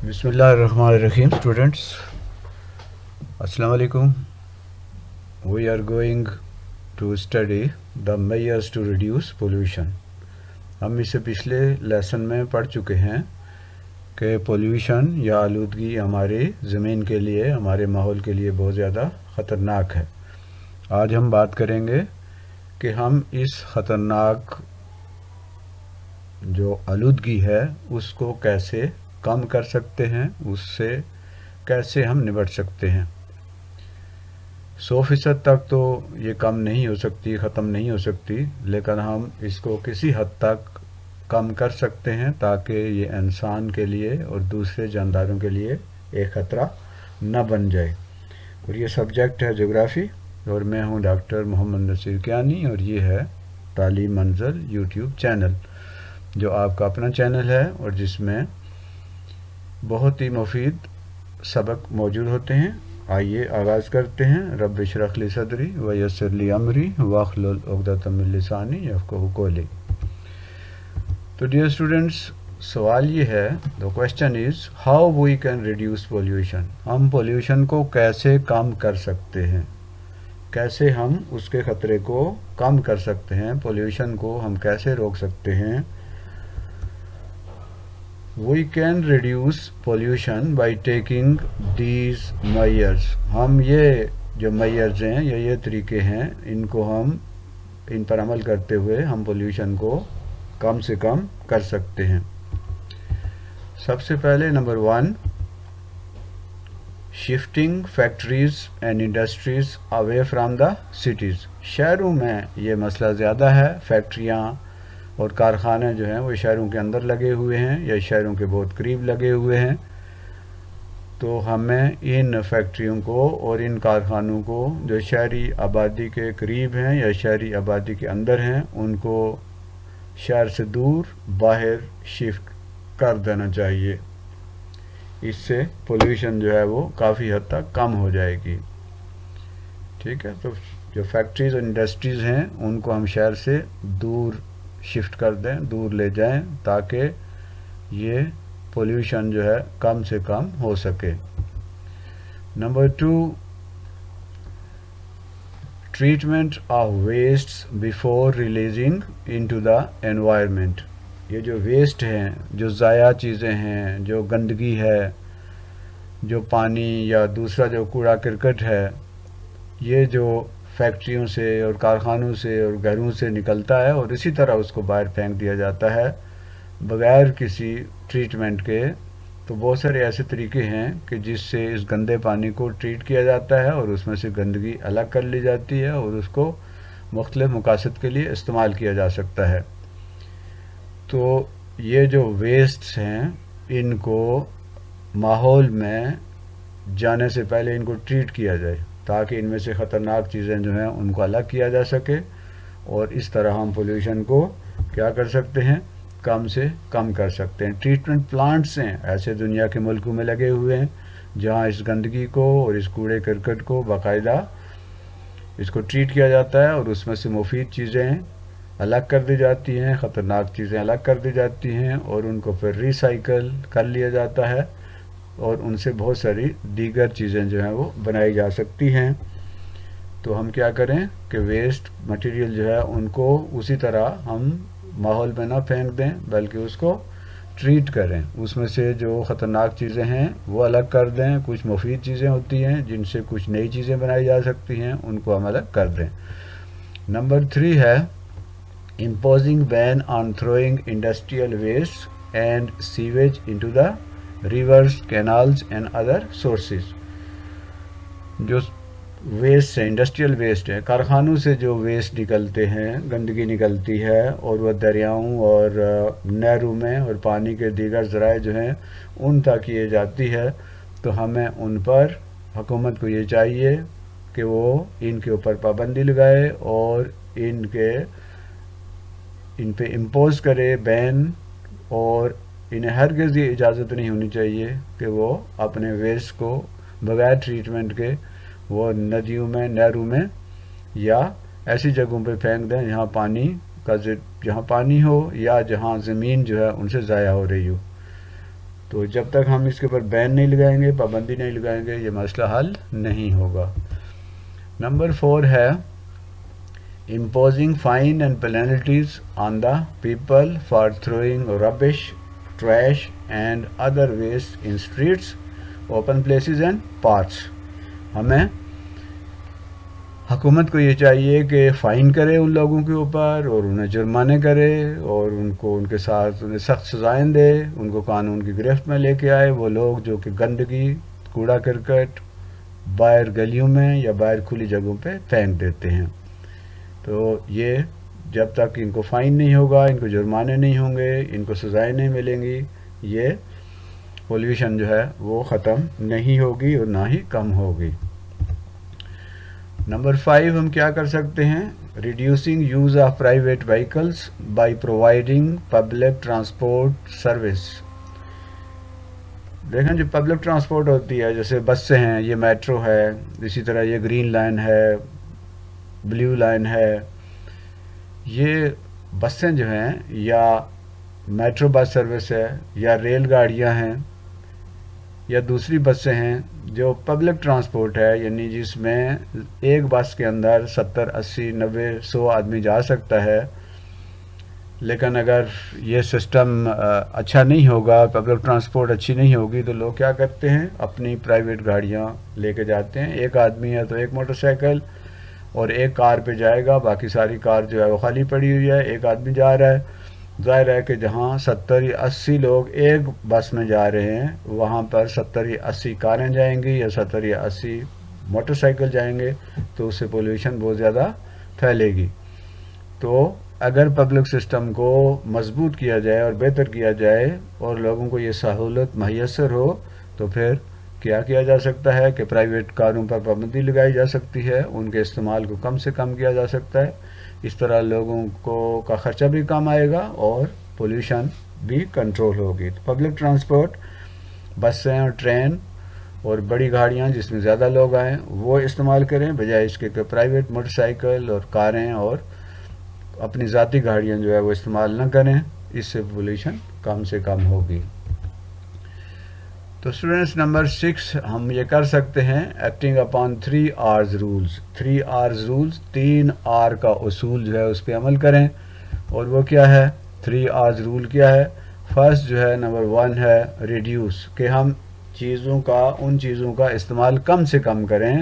Bismillahirrahmanirrahim. Students, Assalamu alaikum. We are going to study the measures to reduce pollution. ہم اس سے پچھلے lesson میں پڑھ چکے ہیں کہ پولیوشن یا آلودگی ہماری زمین کے لیے، ہمارے ماحول کے لیے بہت زیادہ خطرناک ہے. آج ہم بات کریں گے کہ ہم اس خطرناک جو آلودگی ہے اس کو کیسے کم کر سکتے ہیں، اس سے کیسے ہم نمٹ سکتے ہیں. 100% تک تو یہ کم نہیں ہو سکتی، ختم نہیں ہو سکتی، لیکن ہم اس کو کسی حد تک کم کر سکتے ہیں تاکہ یہ انسان کے لیے اور دوسرے جانداروں کے لیے ایک خطرہ نہ بن جائے. اور یہ سبجیکٹ ہے جغرافی، اور میں ہوں ڈاکٹر محمد نصیر کیانی، اور یہ ہے تعلیم منزل یوٹیوب چینل، جو آپ کا اپنا چینل ہے اور جس میں بہت ہی مفید سبق موجود ہوتے ہیں. آئیے آغاز کرتے ہیں. رب اشرح لی صدری ویسر لی امری واحلل عقدۃ من لسانی یفقہوا قولی. تو ڈیئر اسٹوڈنٹس، سوال یہ ہے، the question is how we can reduce pollution. ہم پولیوشن کو کیسے کم کر سکتے ہیں، کیسے ہم اس کے خطرے کو کم کر سکتے ہیں، پولیوشن کو ہم کیسے روک سکتے ہیں. We can reduce pollution by taking these measures. ہم یہ جو measures ہیں یا یہ طریقے ہیں، ان پر عمل کرتے ہوئے ہم پولیوشن کو کم سے کم کر سکتے ہیں. سب سے پہلے number 1، shifting factories and industries away from the cities. شہروں میں یہ مسئلہ زیادہ ہے، فیکٹریاں اور کارخانے جو ہیں وہ شہروں کے اندر لگے ہوئے ہیں یا شہروں کے بہت قریب لگے ہوئے ہیں. تو ہمیں ان فیکٹریوں کو اور ان کارخانوں کو جو شہری آبادی کے قریب ہیں یا شہری آبادی کے اندر ہیں، ان کو شہر سے دور باہر شفٹ کر دینا چاہیے. اس سے پولیوشن جو ہے وہ کافی حد تک کم ہو جائے گی. ٹھیک ہے، تو جو فیکٹریز اور انڈسٹریز ہیں ان کو ہم شہر سے دور شفٹ کر دیں، دور لے جائیں، تاکہ یہ پولیوشن جو ہے کم سے کم ہو سکے. Number 2، treatment of waste before releasing into the environment. یہ جو ویسٹ ہیں، جو ضائع چیزیں ہیں، جو گندگی ہے، جو پانی یا دوسرا جو کوڑا کرکٹ ہے، یہ جو فیکٹریوں سے اور کارخانوں سے اور گھروں سے نکلتا ہے اور اسی طرح اس کو باہر پھینک دیا جاتا ہے بغیر کسی ٹریٹمنٹ کے. تو بہت سارے ایسے طریقے ہیں کہ جس سے اس گندے پانی کو ٹریٹ کیا جاتا ہے اور اس میں سے گندگی الگ کر لی جاتی ہے اور اس کو مختلف مقاصد کے لیے استعمال کیا جا سکتا ہے. تو یہ جو ویسٹس ہیں ان کو ماحول میں جانے سے پہلے ان کو ٹریٹ کیا جائے تاکہ ان میں سے خطرناک چیزیں جو ہیں ان کو الگ کیا جا سکے، اور اس طرح ہم پولیوشن کو کیا کر سکتے ہیں، کم سے کم کر سکتے ہیں. ٹریٹمنٹ پلانٹس ہیں ایسے دنیا کے ملکوں میں لگے ہوئے ہیں جہاں اس گندگی کو اور اس کوڑے کرکٹ کو باقاعدہ اس کو ٹریٹ کیا جاتا ہے اور اس میں سے مفید چیزیں الگ کر دی جاتی ہیں، خطرناک چیزیں الگ کر دی جاتی ہیں، اور ان کو پھر ریسائیکل کر لیا جاتا ہے اور ان سے بہت ساری دیگر چیزیں جو ہیں وہ بنائی جا سکتی ہیں. تو ہم کیا کریں کہ ویسٹ مٹیریل جو ہے ان کو اسی طرح ہم ماحول میں نہ پھینک دیں بلکہ اس کو ٹریٹ کریں. اس میں سے جو خطرناک چیزیں ہیں وہ الگ کر دیں، کچھ مفید چیزیں ہوتی ہیں جن سے کچھ نئی چیزیں بنائی جا سکتی ہیں، ان کو ہم الگ کر دیں. نمبر 3 ہے imposing ban on throwing industrial waste and sewage into the rivers, canals and other sources. جو ویسٹ ہے، انڈسٹریل ویسٹ ہے، کارخانوں سے جو ویسٹ نکلتے ہیں، گندگی نکلتی ہے اور وہ دریاؤں اور نہروں میں اور پانی کے دیگر ذرائع جو ہیں ان تک یہ جاتی ہے. تو ہمیں ان پر حکومت کو یہ چاہیے کہ وہ ان کے اوپر پابندی لگائے اور ان پہ امپوز کرے بین، اور انہیں ہرگز یہ اجازت نہیں ہونی چاہیے کہ وہ اپنے ویسٹ کو بغیر ٹریٹمنٹ کے وہ ندیوں میں، نہروں میں یا ایسی جگہوں پہ پھینک دیں جہاں پانی ہو یا جہاں زمین جو ہے ان سے ضائع ہو رہی ہو. تو جب تک ہم اس کے اوپر بین نہیں لگائیں گے، پابندی نہیں لگائیں گے، یہ مسئلہ حل نہیں ہوگا۔ نمبر 4 ہے imposing fine and penalties on the people for throwing rubbish, trash and other waste in streets, open places and parks۔ ہمیں حکومت کو یہ چاہیے کہ فائن کرے ان لوگوں کے اوپر اور انہیں جرمانے کرے اور ان کے ساتھ انہیں سخت سزائیں دے، ان کو قانون کی گرفت میں لے کے آئے، وہ لوگ جو کہ گندگی، کوڑا کرکٹ باہر گلیوں میں یا باہر کھلی جگہوں پہ پھینک دیتے ہیں۔ تو یہ جب تک ان کو فائن نہیں ہوگا، ان کو جرمانے نہیں ہوں گے، ان کو سزائیں نہیں ملیں گی، یہ پولیوشن جو ہے وہ ختم نہیں ہوگی اور نہ ہی کم ہوگی۔ نمبر 5 ہم کیا کر سکتے ہیں؟ Reducing use of private vehicles by providing public transport service. دیکھیں جو پبلک ٹرانسپورٹ ہوتی ہے، جیسے بسیں ہیں، یہ میٹرو ہے، اسی طرح یہ گرین لائن ہے، بلیو لائن ہے، یہ بسیں جو ہیں یا میٹرو بس سروس ہے یا ریل گاڑیاں ہیں یا دوسری بسیں ہیں جو پبلک ٹرانسپورٹ ہے، یعنی جس میں ایک بس کے اندر 70 80 90 100 آدمی جا سکتا ہے۔ لیکن اگر یہ سسٹم اچھا نہیں ہوگا، پبلک ٹرانسپورٹ اچھی نہیں ہوگی، تو لوگ کیا کرتے ہیں؟ اپنی پرائیویٹ گاڑیاں لے کے جاتے ہیں۔ ایک آدمی ہے تو ایک موٹر سائیکل اور ایک کار پہ جائے گا، باقی ساری کار جو ہے وہ خالی پڑی ہوئی ہے، ایک آدمی جا رہا ہے۔ ظاہر ہے کہ جہاں 70 یا 80 لوگ ایک بس میں جا رہے ہیں، وہاں پر 70 یا 80 کاریں جائیں گی یا 70 یا 80 موٹر سائیکل جائیں گے، تو اس سے پولیوشن بہت زیادہ پھیلے گی۔ تو اگر پبلک سسٹم کو مضبوط کیا جائے اور بہتر کیا جائے اور لوگوں کو یہ سہولت میسر ہو، تو پھر کیا جا سکتا ہے کہ پرائیویٹ کاروں پر پابندی لگائی جا سکتی ہے، ان کے استعمال کو کم سے کم کیا جا سکتا ہے۔ اس طرح لوگوں کا خرچہ بھی کم آئے گا اور پولیوشن بھی کنٹرول ہوگی۔ تو پبلک ٹرانسپورٹ، بسیں اور ٹرین اور بڑی گاڑیاں جس میں زیادہ لوگ آئیں وہ استعمال کریں، بجائے اس کے کہ پرائیویٹ موٹر سائیکل اور کاریں اور اپنی ذاتی گاڑیاں جو ہے وہ استعمال نہ کریں، اس سے پولیوشن کم سے کم ہوگی۔ تو اسٹوڈنٹس نمبر 6 ہم یہ کر سکتے ہیں acting upon 3 R's rules. 3 R's rules, 3 R کا اصول جو ہے اس پہ عمل کریں، اور وہ کیا ہے؟ 3 R's رول کیا ہے؟ فرسٹ جو ہے نمبر 1 ہے ریڈیوس، کہ ہم ان چیزوں کا استعمال کم سے کم کریں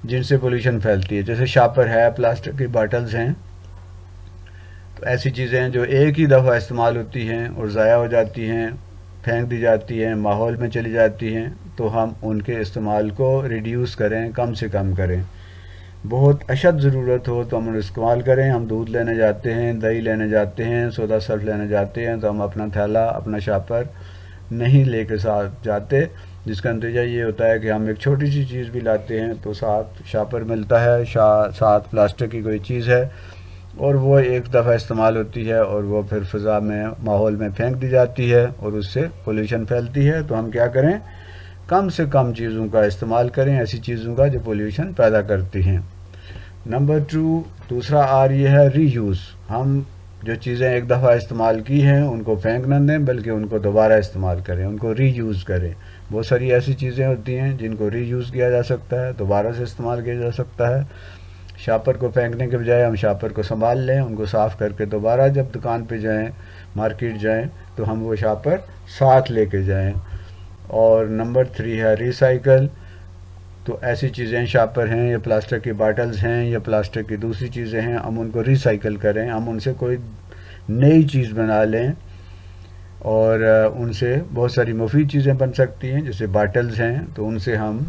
جن سے پولیوشن پھیلتی ہے، جیسے شاپر ہے، پلاسٹک کی باٹلز ہیں، تو ایسی چیزیں جو ایک ہی دفعہ استعمال ہوتی ہیں اور ضائع ہو جاتی ہیں، پھینک دی جاتی ہیں، ماحول میں چلی جاتی ہیں، تو ہم ان کے استعمال کو ریڈیوس کریں، کم سے کم کریں۔ بہت اشد ضرورت ہو تو ہم انہیں استعمال کریں۔ ہم دودھ لینے جاتے ہیں، دہی لینے جاتے ہیں، سودا سرف لینے جاتے ہیں، تو ہم اپنا تھیلا، اپنا شاپر نہیں لے کے ساتھ جاتے، جس کا نتیجہ یہ ہوتا ہے کہ ہم ایک چھوٹی سی چیز بھی لاتے ہیں تو ساتھ شاپر ملتا ہے، ساتھ پلاسٹک کی کوئی چیز ہے، اور وہ ایک دفعہ استعمال ہوتی ہے اور وہ پھر فضا میں، ماحول میں پھینک دی جاتی ہے اور اس سے پولیوشن پھیلتی ہے۔ تو ہم کیا کریں؟ کم سے کم چیزوں کا استعمال کریں، ایسی چیزوں کا جو پولیوشن پیدا کرتی ہیں۔ نمبر 2، دوسرا آر یہ ہے ری یوز۔ ہم جو چیزیں ایک دفعہ استعمال کی ہیں ان کو پھینک نہ دیں، بلکہ ان کو دوبارہ استعمال کریں، ان کو ری یوز کریں۔ بہت ساری ایسی چیزیں ہوتی ہیں جن کو ری یوز کیا جا سکتا ہے، دوبارہ سے استعمال کیا جا سکتا ہے۔ شاپر کو پھینکنے کے بجائے ہم شاپر کو سنبھال لیں، ان کو صاف کر کے دوبارہ جب دکان پہ جائیں، مارکیٹ جائیں، تو ہم وہ شاپر ساتھ لے کے جائیں۔ اور نمبر 3 ہے ریسائیکل۔ تو ایسی چیزیں، شاپر ہیں یا پلاسٹک کی باٹلز ہیں یا پلاسٹک کی دوسری چیزیں ہیں، ہم ان کو ریسائیکل کریں، ہم ان سے کوئی نئی چیز بنا لیں، اور ان سے بہت ساری مفید چیزیں بن سکتی ہیں۔ جیسے باٹلز ہیں تو ان سے ہم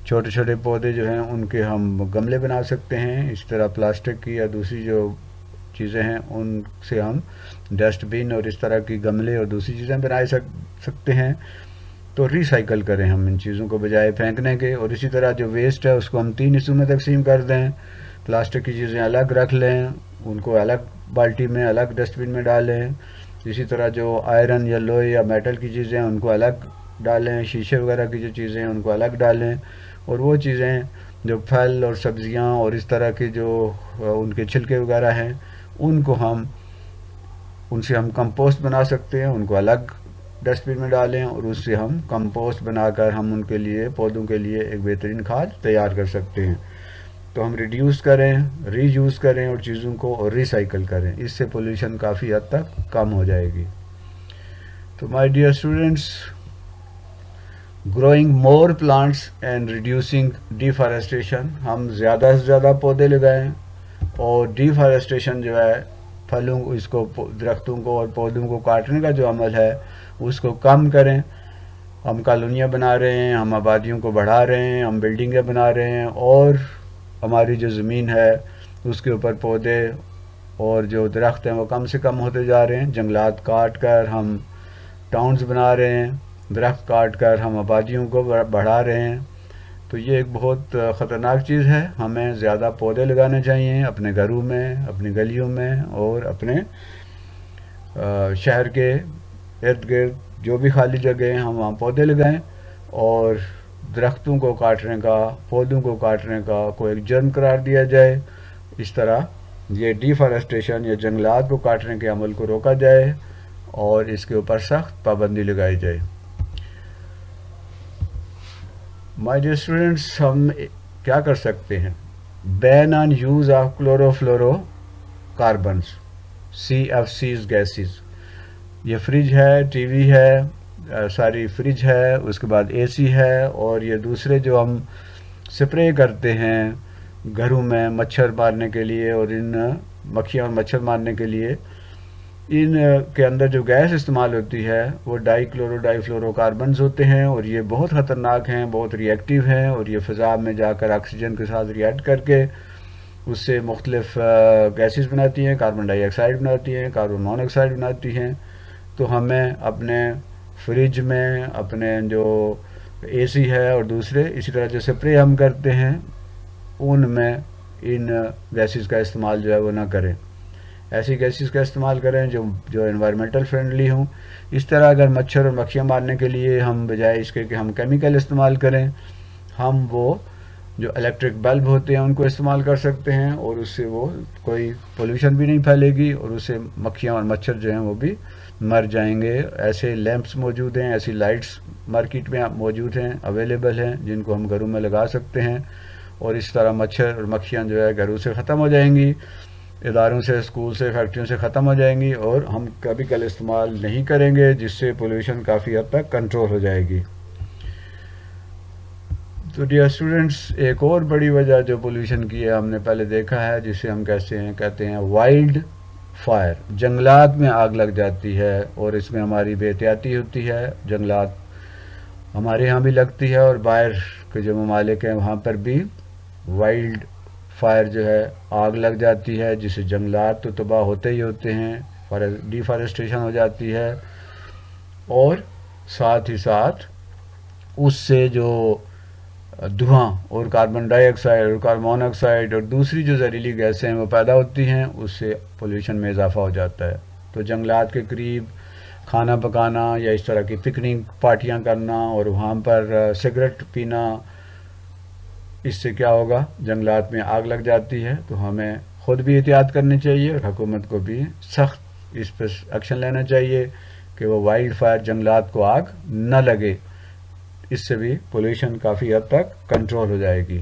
چھوٹے چھوٹے پودے جو ہیں ان کے ہم گملے بنا سکتے ہیں۔ اس طرح پلاسٹک کی یا دوسری جو چیزیں ہیں ان سے ہم ڈسٹ بن اور اس طرح کی گملے اور دوسری چیزیں بنا سکتے ہیں۔ تو ریسائیکل کریں ہم ان چیزوں کو بجائے پھینکنے کے۔ اور اسی طرح جو ویسٹ ہے اس کو ہم 3 حصوں میں تقسیم کر دیں۔ پلاسٹک کی چیزیں الگ رکھ لیں، ان کو الگ بالٹی میں، الگ ڈسٹ بن میں ڈالیں۔ اسی طرح جو آئرن یا لوہے یا میٹل کی چیزیں ان کو الگ ڈالیں، شیشے وغیرہ کی جو چیزیں ان کو الگ ڈالیں، اور وہ چیزیں جو پھل اور سبزیاں اور اس طرح کے جو ان کے چھلکے وغیرہ ہیں ان سے ہم کمپوسٹ بنا سکتے ہیں، ان کو الگ ڈسٹ بن میں ڈالیں اور اس سے ہم کمپوسٹ بنا کر ہم ان کے لیے پودوں کے لیے ایک بہترین کھاد تیار کر سکتے ہیں. تو ہم ریڈیوس کریں، ری یوز کریں اور چیزوں کو اور ریسائیکل کریں، اس سے پولیوشن کافی حد تک کم ہو جائے گی. تو my dear students, growing more plants and reducing deforestation, ہم زیادہ سے زیادہ پودے لگائیں اور ڈیفارسٹیشن جو ہے پھلوں اس کو درختوں کو اور پودوں کو کاٹنے کا جو عمل ہے اس کو کم کریں. ہم کالونیاں بنا رہے ہیں، ہم آبادیوں کو بڑھا رہے ہیں، ہم بلڈنگیں بنا رہے ہیں اور ہماری جو زمین ہے اس کے اوپر پودے اور جو درخت ہیں وہ کم سے کم ہوتے جا رہے ہیں. جنگلات کاٹ کر ہم ٹاؤنز بنا رہے ہیں، درخت کاٹ کر ہم آبادیوں کو بڑھا رہے ہیں. تو یہ ایک بہت خطرناک چیز ہے. ہمیں زیادہ پودے لگانے چاہیے اپنے گھروں میں، اپنی گلیوں میں اور اپنے شہر کے ارد گرد جو بھی خالی جگہ ہیں ہم وہاں پودے لگائیں اور درختوں کو کاٹنے کا، پودوں کو کاٹنے کا کوئی ایک جرم قرار دیا جائے. اس طرح یہ ڈیفارسٹیشن یا جنگلات کو کاٹنے کے عمل کو روکا جائے اور اس کے اوپر سخت پابندی لگائی جائے. مائی ڈیئر اسٹوڈنٹس، ہم کیا کر سکتے ہیں؟ Ban on use of chlorofluorocarbons, CFCs gases. یہ فریج ہے، ٹی وی ہے، ساری فریج ہے، اس کے بعد AC ہے اور یہ دوسرے جو ہم سپرے کرتے ہیں گھروں میں مچھر مارنے کے لیے اور ان مکھیاں اور مچھر مارنے کے لیے، ان کے اندر جو گیس استعمال ہوتی ہے وہ ڈائی فلورو کاربنز ہوتے ہیں اور یہ بہت خطرناک ہیں، بہت ری ایکٹیو ہیں اور یہ فضا میں جا کر آکسیجن کے ساتھ ری ایکٹ کر کے اس سے مختلف گیسز بناتی ہیں، کاربن ڈائی آکسائڈ بناتی ہیں، کاربن مون آکسائڈ بناتی ہیں. تو ہمیں اپنے فریج میں، اپنے جو AC ہے اور دوسرے اسی طرح جو سپرے ہم کرتے ہیں ان میں ان گیسز کا استعمال جو ہے وہ نہ کریں. ایسی گیسز کا استعمال کریں جو انوائرمنٹل فرینڈلی ہوں. اس طرح اگر مچھر اور مکھیاں مارنے کے لیے ہم بجائے اس کے کہ ہم کیمیکل استعمال کریں، ہم وہ جو الیکٹرک بلب ہوتے ہیں ان کو استعمال کر سکتے ہیں اور اس سے وہ کوئی پولیوشن بھی نہیں پھیلے گی اور اس سے مکھیاں اور مچھر جو ہیں وہ بھی مر جائیں گے. ایسے لیمپس موجود ہیں، ایسی لائٹس مارکیٹ میں موجود ہیں، اویلیبل ہیں، جن کو ہم گھروں میں لگا سکتے ہیں اور اس طرح مچھر اور مکھیاں جو ہے گھروں سے ختم ہو جائیں گی، اداروں سے، اسکول سے، فیکٹریوں سے ختم ہو جائیں گی اور ہم کیمیکل استعمال نہیں کریں گے، جس سے پولیوشن کافی حد تک کنٹرول ہو جائے گی. تو ڈیئر اسٹوڈنٹس، ایک اور بڑی وجہ جو پولیوشن کی ہے ہم نے پہلے دیکھا ہے، جسے ہم کہتے ہیں وائلڈ فائر. جنگلات میں آگ لگ جاتی ہے اور اس میں ہماری بے احتیاطی ہوتی ہے. جنگلات ہمارے ہاں بھی لگتی ہے اور باہر کے جو ممالک ہیں وہاں پر بھی وائلڈ فائر جو ہے آگ لگ جاتی ہے، جس سے جنگلات تو تباہ ہوتے ہی ہوتے ہیں، ڈیفارسٹیشن ہو جاتی ہے اور ساتھ ہی ساتھ اس سے جو دھواں اور کاربن ڈائی آکسائڈ اور کاربن مون آکسائڈ اور دوسری جو زہریلی گیسیں ہیں وہ پیدا ہوتی ہیں، اس سے پولیوشن میں اضافہ ہو جاتا ہے. تو جنگلات کے قریب کھانا پکانا یا اس طرح کی پکنک پارٹیاں کرنا اور وہاں پر سگریٹ پینا، اس سے کیا ہوگا؟ جنگلات میں آگ لگ جاتی ہے. تو ہمیں خود بھی احتیاط کرنی چاہیے اور حکومت کو بھی سخت اس پر ایکشن لینا چاہیے کہ وہ وائلڈ فائر جنگلات کو آگ نہ لگے. اس سے بھی پولیوشن کافی حد تک کنٹرول ہو جائے گی.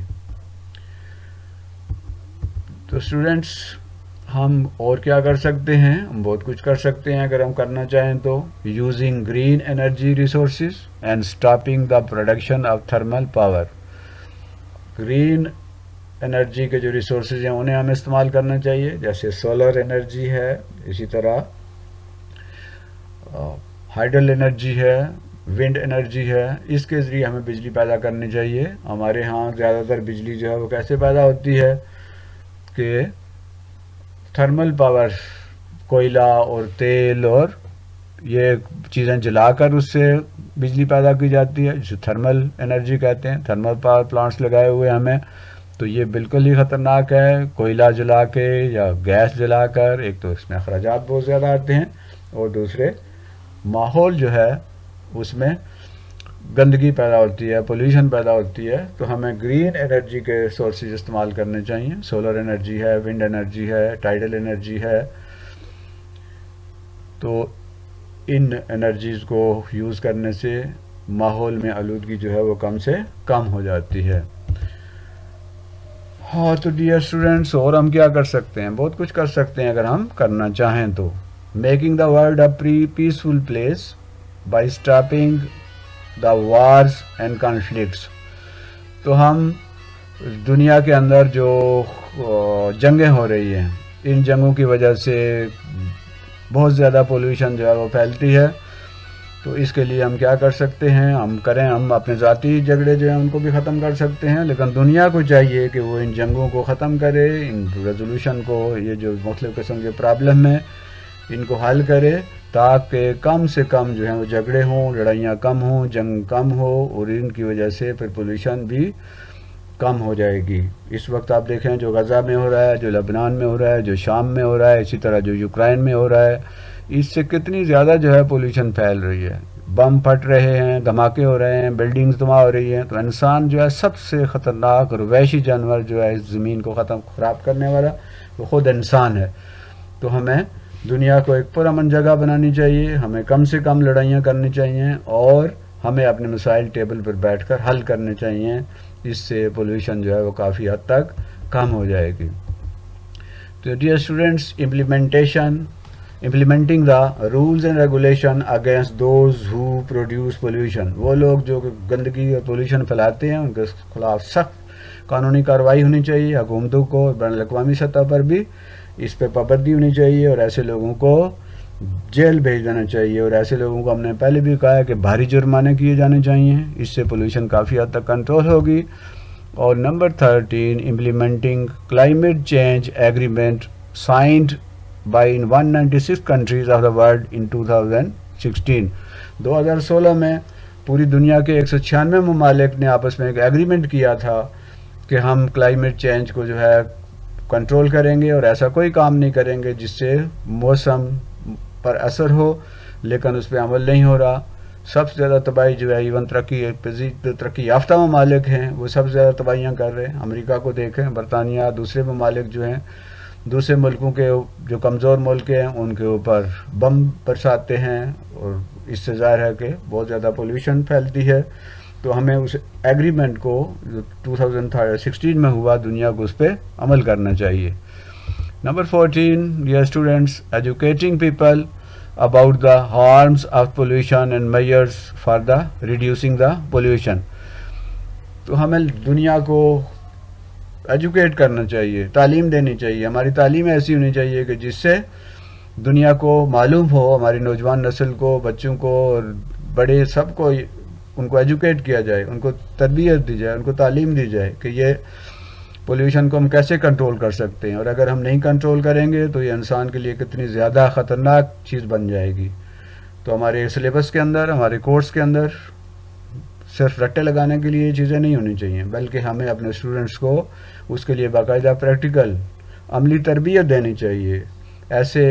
تو اسٹوڈنٹس، ہم اور کیا کر سکتے ہیں؟ ہم بہت کچھ کر سکتے ہیں اگر ہم کرنا چاہیں تو. Using green energy resources and stopping the production of thermal power. Green energy کے جو ریسورسز ہیں انہیں ہمیں استعمال کرنا چاہیے، جیسے سولر انرجی ہے، اسی طرح ہائیڈل انرجی ہے، ونڈ انرجی ہے. اس کے ذریعے ہمیں بجلی پیدا کرنی چاہیے. ہمارے ہاں زیادہ تر بجلی جو ہے وہ کیسے پیدا ہوتی ہے کہ تھرمل پاور، کوئلہ اور تیل اور یہ چیزیں جلا کر اس سے بجلی پیدا کی جاتی ہے، جسے تھرمل انرجی کہتے ہیں. تھرمل پاور پلانٹس لگائے ہوئے ہمیں، تو یہ بالکل ہی خطرناک ہے. کوئلہ جلا کے یا گیس جلا کر، ایک تو اس میں اخراجات بہت زیادہ آتے ہیں اور دوسرے ماحول جو ہے اس میں گندگی پیدا ہوتی ہے، پولیوشن پیدا ہوتی ہے. تو ہمیں گرین انرجی کے سورسز استعمال کرنے چاہیے. سولر انرجی ہے، ونڈ انرجی ہے، ٹائیڈل انرجی ہے. تو ان انرجیز کو یوز کرنے سے ماحول میں آلودگی جو ہے وہ کم سے کم ہو جاتی ہے. ہاں تو ڈیئر اسٹوڈنٹس، اور ہم کیا کر سکتے ہیں؟ بہت کچھ کر سکتے ہیں اگر ہم کرنا چاہیں تو. Making the world a peaceful place by stopping the wars and conflicts. تو ہم دنیا کے اندر جو جنگیں ہو رہی ہیں، ان جنگوں کی وجہ سے بہت زیادہ پولوشن جو ہے وہ پھیلتی ہے. تو اس کے لیے ہم کیا کر سکتے ہیں؟ ہم اپنے ذاتی جھگڑے جو ہیں ان کو بھی ختم کر سکتے ہیں، لیکن دنیا کو چاہیے کہ وہ ان جنگوں کو ختم کرے، ان ریزولوشن کو، یہ جو مختلف قسم کے پرابلم ہیں ان کو حل کرے، تاکہ کم سے کم جو ہیں وہ جھگڑے ہوں، لڑائیاں کم ہوں، جنگ کم ہو، اور ان کی وجہ سے پھر پولوشن بھی کم ہو جائے گی. اس وقت آپ دیکھیں جو غزہ میں ہو رہا ہے، جو لبنان میں ہو رہا ہے، جو شام میں ہو رہا ہے، اسی طرح جو یوکرائن میں ہو رہا ہے، اس سے کتنی زیادہ جو ہے پولوشن پھیل رہی ہے. بم پھٹ رہے ہیں، دھماکے ہو رہے ہیں، بلڈنگز تباہ ہو رہی ہیں. تو انسان جو ہے سب سے خطرناک اور وحشی جانور جو ہے اس زمین کو خراب کرنے والا، وہ خود انسان ہے. تو ہمیں دنیا کو ایک پرامن جگہ بنانی چاہیے، ہمیں کم سے کم لڑائیاں کرنی چاہیے، اور ہمیں اپنے مسائل ٹیبل پر بیٹھ کر حل کرنے چاہیے. اس سے پولوشن جو ہے وہ کافی حد تک کم ہو جائے گی. تو dear students, implementing the rules and regulation against those who produce pollution. وہ لوگ جو گندگی اور پولوشن پھیلاتے ہیں ان کے خلاف سخت قانونی کارروائی ہونی چاہیے. حکومتوں کو بین الاقوامی سطح پر بھی اس پہ پابندی ہونی چاہیے، اور ایسے لوگوں کو جیل بھیج دینا چاہیے. اور ایسے لوگوں کو ہم نے پہلے بھی کہا ہے کہ بھاری جرمانے کیے جانے چاہیے. اس سے پولوشن کافی حد تک کنٹرول ہوگی. اور number 13، implementing climate change agreement signed by 196 countries of the world in 2016. 2016 میں پوری دنیا کے 196 ممالک نے آپس میں ایک ایگریمنٹ کیا تھا کہ ہم کلائمیٹ چینج کو جو ہے کنٹرول کریں گے، اور ایسا کوئی کام نہیں کریں گے جس سے موسم پر اثر ہو، لیکن اس پہ عمل نہیں ہو رہا. سب سے زیادہ تباہی جو ہے ایون ترقی یافتہ ممالک ہیں، وہ سب سے زیادہ تباہیاں کر رہے ہیں. امریکہ کو دیکھیں، برطانیہ، دوسرے ممالک جو ہیں، دوسرے ملکوں کے جو کمزور ملک ہیں ان کے اوپر بم برساتے ہیں، اور اس سے ظاہر ہے کہ بہت زیادہ پولوشن پھیلتی ہے. تو ہمیں اس ایگریمنٹ کو جو 2016 میں ہوا، دنیا کو اس پہ عمل کرنا چاہیے. Number 14، dear students, educating people about the harms of pollution and measures for the reducing the pollution. تو ہمیں دنیا کو ایجوکیٹ کرنا چاہیے، تعلیم دینی چاہیے. ہماری تعلیم ایسی ہونی چاہیے کہ جس سے دنیا کو معلوم ہو، ہماری نوجوان نسل کو، بچوں کو اور بڑے سب کو، ان کو ایجوکیٹ کیا جائے، ان کو تربیت دی جائے، ان کو تعلیم دی جائے کہ یہ پولوشن کو ہم کیسے کنٹرول کر سکتے ہیں، اور اگر ہم نہیں کنٹرول کریں گے تو یہ انسان کے لیے کتنی زیادہ خطرناک چیز بن جائے گی. تو ہمارے سلیبس کے اندر، ہمارے کورس کے اندر صرف رٹے لگانے کے لیے یہ چیزیں نہیں ہونی چاہیے، بلکہ ہمیں اپنے اسٹوڈنٹس کو اس کے لیے باقاعدہ پریکٹیکل عملی تربیت دینی چاہیے. ایسے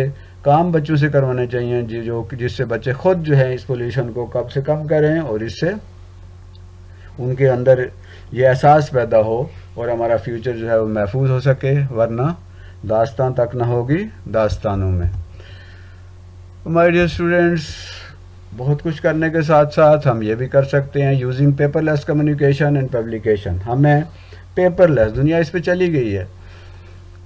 کام بچوں سے کروانے چاہیے جس سے بچے خود جو ہے اس پولوشن کو کم سے کم کریں، اور اس سے ان کے اندر یہ احساس پیدا ہو، اور ہمارا فیوچر جو ہے وہ محفوظ ہو سکے، ورنہ داستان تک نہ ہوگی داستانوں میں. مائی ڈیئر اسٹوڈنٹس، بہت کچھ کرنے کے ساتھ ساتھ ہم یہ بھی کر سکتے ہیں using paper less communication and publication. ہمیں پیپر لیس، دنیا اس پہ چلی گئی ہے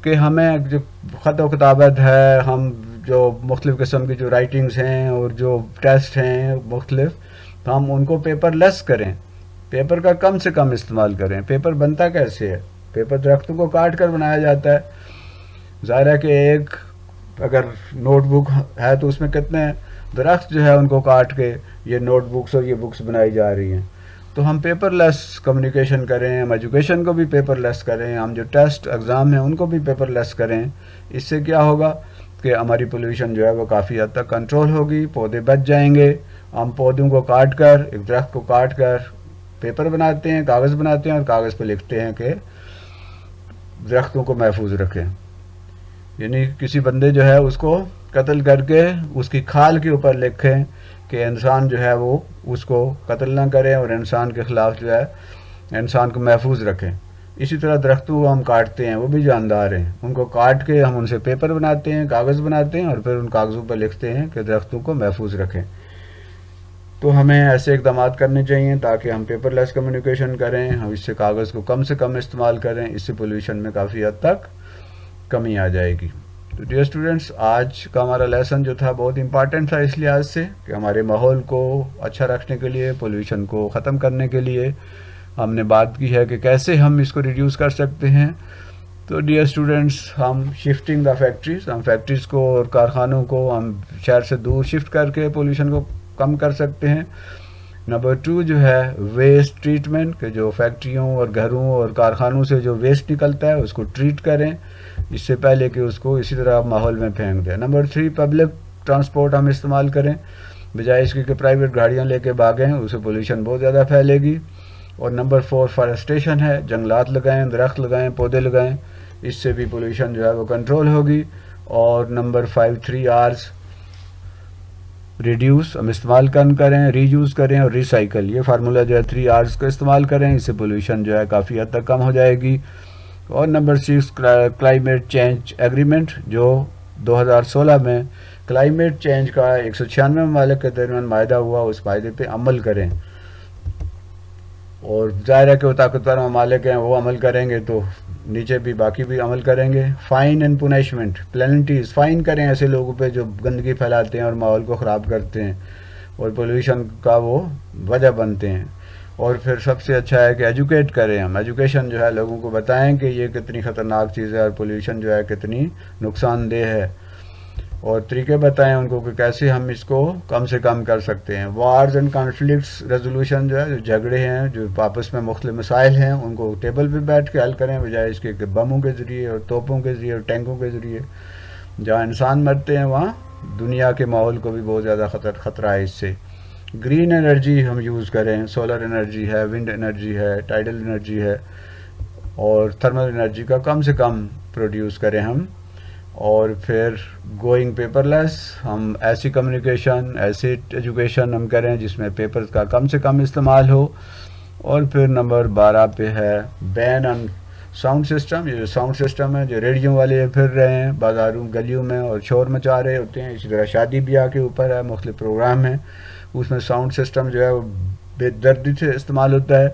کہ ہمیں جو خط و کتابت ہے، ہم جو مختلف قسم کی جو رائٹنگز ہیں اور جو ٹیسٹ ہیں مختلف، ہم ان کو پیپر لیس کریں، پیپر کا کم سے کم استعمال کریں. پیپر بنتا کیسے ہے؟ پیپر درختوں کو کاٹ کر بنایا جاتا ہے. ظاہر ہے کہ ایک اگر نوٹ بک ہے تو اس میں کتنے درخت جو ہے ان کو کاٹ کے یہ نوٹ بکس اور یہ بکس بنائی جا رہی ہیں. تو ہم پیپر لیس کمیونیکیشن کریں، ہم ایجوکیشن کو بھی پیپر لیس کریں، ہم جو ٹیسٹ ایگزام ہیں ان کو بھی پیپر لیس کریں. اس سے کیا ہوگا کہ ہماری پولوشن جو ہے وہ کافی حد تک کنٹرول ہوگی، پودے بچ جائیں گے. ہم پودوں کو کاٹ کر، ایک درخت کو کاٹ کر پیپر بناتے ہیں، کاغذ بناتے ہیں، اور کاغذ پہ لکھتے ہیں کہ درختوں کو محفوظ رکھیں. یعنی کسی بندے جو ہے اس کو قتل کر کے اس کی کھال کے اوپر لکھیں کہ انسان جو ہے وہ اس کو قتل نہ کرے، اور انسان کے خلاف جو ہے انسان کو محفوظ رکھیں. اسی طرح درختوں کو ہم کاٹتے ہیں، وہ بھی جاندار ہیں، ان کو کاٹ کے ہم ان سے پیپر بناتے ہیں، کاغذ بناتے ہیں، اور پھر ان کاغذوں پر لکھتے ہیں کہ درختوں کو محفوظ رکھیں۔ تو ہمیں ایسے اقدامات کرنے چاہیے تاکہ ہم پیپر لیس کمیونیکیشن کریں، ہم اس سے کاغذ کو کم سے کم استعمال کریں، اس سے پولیوشن میں کافی حد تک کمی آ جائے گی۔ تو ڈیئر اسٹوڈنٹس، آج کا ہمارا لیسن جو تھا بہت امپارٹنٹ تھا اس لحاظ سے کہ ہمارے ماحول کو اچھا رکھنے کے لیے، پولیوشن کو ختم کرنے کے لیے ہم نے بات کی ہے کہ کیسے ہم اس کو ریڈیوس کر سکتے ہیں۔ تو ڈیئر اسٹوڈنٹس، ہم شفٹنگ دا فیکٹریز، ہم فیکٹریز کو اور کارخانوں کو ہم شہر سے دور شفٹ کر کے پولیوشن کو کم کر سکتے ہیں۔ نمبر 2 جو ہے ویسٹ ٹریٹمنٹ، کہ جو فیکٹریوں اور گھروں اور کارخانوں سے جو ویسٹ نکلتا ہے اس کو ٹریٹ کریں اس سے پہلے کہ اس کو اسی طرح ماحول میں پھینک دیں۔ نمبر 3 پبلک ٹرانسپورٹ ہم استعمال کریں، بجائے اس کی کہ پرائیویٹ گاڑیاں لے کے بھاگیں، اسے پولیوشن بہت زیادہ پھیلے گی۔ اور نمبر 4 فارسٹیشن ہے، جنگلات لگائیں، درخت لگائیں، پودے لگائیں، اس سے بھی پولیوشن جو ہے وہ کنٹرول ہوگی۔ اور نمبر 5 3 R's ریڈیوس، ہم استعمال کم کریں، ری یوز کریں اور ریسائیکل، یہ فارمولا جو ہے 3 R's کا استعمال کریں، اس سے پولیوشن جو ہے کافی حد تک کم ہو جائے گی۔ اور نمبر 6 کلائمیٹ چینج ایگریمنٹ، جو 2016 میں کلائمیٹ چینج کا 196 ممالک کے درمیان معاہدہ ہوا، اس معاہدے پہ عمل کریں۔ اور ظاہر ہے کہ وہ طاقتور ممالک ہیں، وہ عمل کریں گے تو نیچے بھی باقی بھی عمل کریں گے۔ فائن اینڈ پنشمنٹ، پلینٹیز، فائن کریں ایسے لوگوں پہ جو گندگی پھیلاتے ہیں اور ماحول کو خراب کرتے ہیں اور پولیوشن کا وہ وجہ بنتے ہیں۔ اور پھر سب سے اچھا ہے کہ ایجوکیٹ کریں، ہم ایجوکیشن جو ہے لوگوں کو بتائیں کہ یہ کتنی خطرناک چیز ہے اور پولیوشن جو ہے کتنی نقصان دہ ہے، اور طریقے بتائیں ان کو کہ کیسے ہم اس کو کم سے کم کر سکتے ہیں۔ وارز اینڈ کانفلکٹس ریزولوشن جو ہے، جو جھگڑے ہیں، جو آپس میں مختلف مسائل ہیں، ان کو ٹیبل پہ بیٹھ کے حل کریں، بجائے اس کے کہ بموں کے ذریعے اور توپوں کے ذریعے اور ٹینکوں کے ذریعے۔ جہاں انسان مرتے ہیں وہاں دنیا کے ماحول کو بھی بہت زیادہ خطرہ ہے اس سے۔ گرین انرجی ہم یوز کریں، سولر انرجی ہے، ونڈ انرجی ہے، ٹائیڈل انرجی ہے، اور تھرمل انرجی کا کم سے کم پروڈیوس کریں ہم۔ اور پھر گوئنگ پیپر لیس، ہم ایسی کمیونیکیشن، ایسی ایجوکیشن ہم کریں جس میں پیپر کا کم سے کم استعمال ہو۔ اور پھر نمبر 12 پہ ہے بین آن ساؤنڈ سسٹم، یہ جو ساؤنڈ سسٹم ہے جو ریڈیو والے پھر رہے ہیں بازاروں گلیوں میں اور شور مچا رہے ہوتے ہیں، اسی طرح شادی بیاہ کے اوپر ہے، مختلف پروگرام ہیں، اس میں ساؤنڈ سسٹم جو ہے وہ بے دردی سے استعمال ہوتا ہے،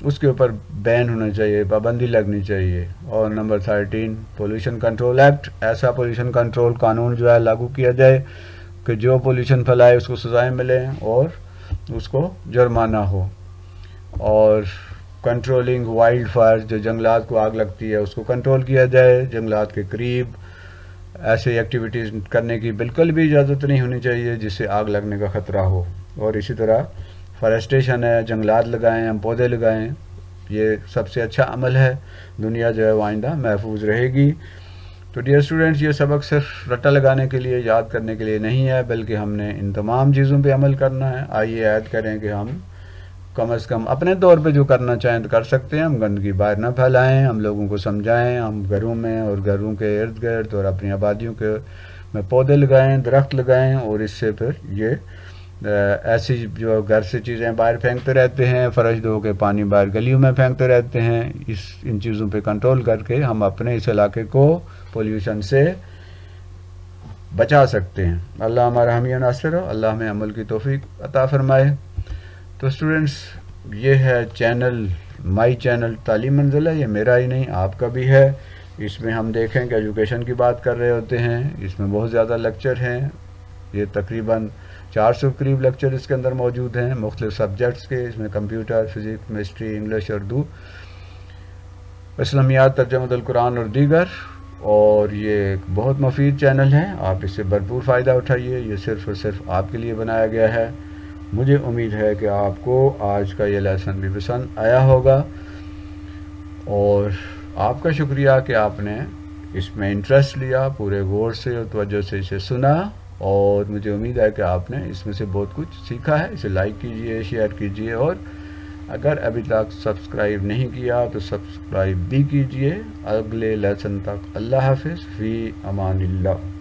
اس کے اوپر بین ہونا چاہیے، پابندی لگنی چاہیے۔ اور نمبر 13 پولیوشن کنٹرول ایکٹ، ایسا پولیوشن کنٹرول قانون جو ہے لاگو کیا جائے کہ جو پولیوشن پھیلائے اس کو سزائیں ملیں اور اس کو جرمانہ ہو۔ اور کنٹرولنگ وائلڈ فائر، جو جنگلات کو آگ لگتی ہے اس کو کنٹرول کیا جائے، جنگلات کے قریب ایسے ایکٹیویٹیز کرنے کی بالکل بھی اجازت نہیں ہونی چاہیے جس سے آگ لگنے کا خطرہ ہو۔ اور اسی طرح فارسٹیشن ہے، جنگلات لگائیں، ہم پودے لگائیں، یہ سب سے اچھا عمل ہے، دنیا جو ہے وہ آئندہ محفوظ رہے گی۔ تو ڈیئر اسٹوڈنٹس، یہ سبق صرف رٹا لگانے کے لیے، یاد کرنے کے لیے نہیں ہے، بلکہ ہم نے ان تمام چیزوں پہ عمل کرنا ہے۔ آئیے عہد کریں کہ ہم کم از کم اپنے طور پہ جو کرنا چاہیں تو کر سکتے ہیں، ہم گندگی باہر نہ پھیلائیں، ہم لوگوں کو سمجھائیں، ہم گھروں میں اور گھروں کے ارد گرد اور اپنی آبادیوں کے میں پودے لگائیں، درخت لگائیں، اور اس سے پھر یہ ایسی جو گھر سے چیزیں باہر پھینکتے رہتے ہیں، فرش دھو کے پانی باہر گلیوں میں پھینکتے رہتے ہیں، ان چیزوں پہ کنٹرول کر کے ہم اپنے اس علاقے کو پولیوشن سے بچا سکتے ہیں۔ اللہ ہمارا حامی و ناصر ہو، اللہ ہمیں عمل کی توفیق عطا فرمائے۔ تو اسٹوڈنٹس، یہ ہے چینل، مائی چینل تعلیم منزل ہے، یہ میرا ہی نہیں آپ کا بھی ہے۔ اس میں ہم دیکھیں کہ ایجوکیشن کی بات کر رہے ہوتے ہیں، اس میں بہت زیادہ لیکچر ہیں، یہ تقریباً 400 قریب لیکچر اس کے اندر موجود ہیں مختلف سبجیکٹس کے، اس میں computer, physics, chemistry, English, Urdu, اسلامیات، ترجمہ القرآن اور دیگر۔ اور یہ ایک بہت مفید چینل ہے، آپ اس سے بھرپور فائدہ اٹھائیے، یہ صرف اور صرف آپ کے لیے بنایا گیا ہے۔ مجھے امید ہے کہ آپ کو آج کا یہ لیسن بھی پسند آیا ہوگا، اور آپ کا شکریہ کہ آپ نے اس میں انٹرسٹ لیا، پورے غور سے اور توجہ سے اسے سنا، اور مجھے امید ہے کہ آپ نے اس میں سے بہت کچھ سیکھا ہے۔ اسے لائک کیجئے، شیئر کیجئے، اور اگر ابھی تک سبسکرائب نہیں کیا تو سبسکرائب بھی کیجئے۔ اگلے لیسن تک اللہ حافظ، فی امان اللہ۔